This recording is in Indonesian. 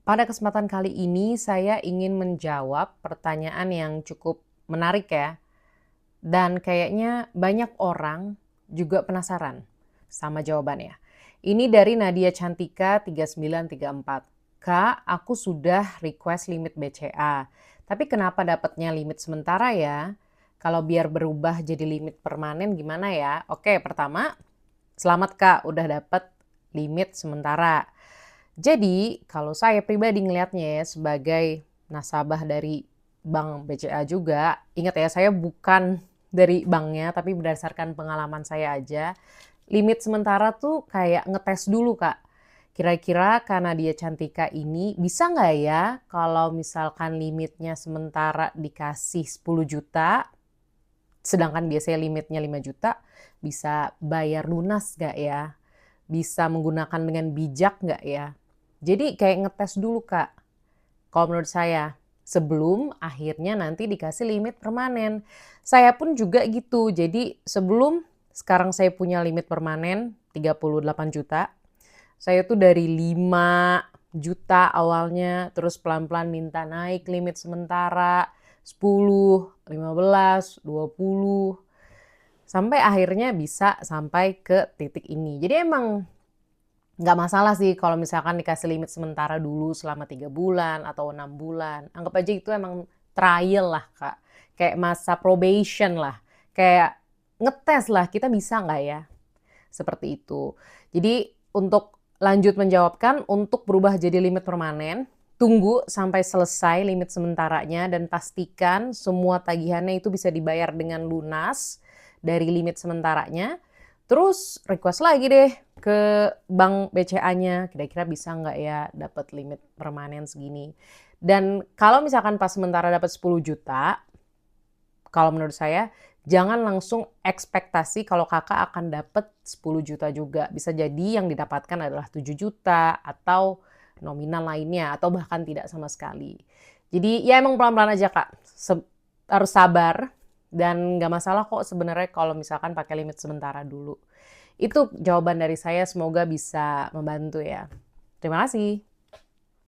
Pada kesempatan kali ini saya ingin menjawab pertanyaan yang cukup menarik ya, dan kayaknya banyak orang juga penasaran sama jawabannya. Ini dari Nadia Cantika 3934. Kak, aku sudah request limit BCA, tapi kenapa dapatnya limit sementara ya? Kalau biar berubah jadi limit permanen gimana ya? Oke, pertama, selamat Kak, udah dapat limit sementara. Jadi, kalau saya pribadi ngelihatnya ya sebagai nasabah dari bank BCA juga, ingat ya saya bukan dari banknya tapi berdasarkan pengalaman saya aja, limit sementara tuh kayak ngetes dulu Kak. Kira-kira karena dia Cantika ini bisa nggak ya kalau misalkan limitnya sementara dikasih 10 juta, sedangkan biasanya limitnya 5 juta, bisa bayar lunas nggak ya? Bisa menggunakan dengan bijak nggak ya? Jadi kayak ngetes dulu Kak, kalau menurut saya. Sebelum akhirnya nanti dikasih limit permanen. Saya pun juga gitu, jadi sebelum sekarang saya punya limit permanen 38 juta, saya tuh dari 5 juta awalnya, terus pelan-pelan minta naik limit sementara 10, 15, 20, sampai akhirnya bisa sampai ke titik ini. Jadi emang nggak masalah sih kalau misalkan dikasih limit sementara dulu selama 3 bulan atau 6 bulan. Anggap aja itu emang trial lah Kak. Kayak masa probation lah. Kayak ngetes lah kita bisa nggak ya? Seperti itu. Jadi untuk lanjut menjawabkan, untuk berubah jadi limit permanen, tunggu sampai selesai limit sementaranya dan pastikan semua tagihannya itu bisa dibayar dengan lunas dari limit sementaranya. Terus request lagi deh ke bank BCA-nya, kira-kira bisa nggak ya dapat limit permanen segini. Dan kalau misalkan pas sementara dapat 10 juta, kalau menurut saya jangan langsung ekspektasi kalau Kakak akan dapat 10 juta juga. Bisa jadi yang didapatkan adalah 7 juta atau nominal lainnya atau bahkan tidak sama sekali. Jadi ya emang pelan-pelan aja Kak, harus sabar dan nggak masalah kok sebenarnya kalau misalkan pakai limit sementara dulu. Itu jawaban dari saya, semoga bisa membantu ya. Terima kasih.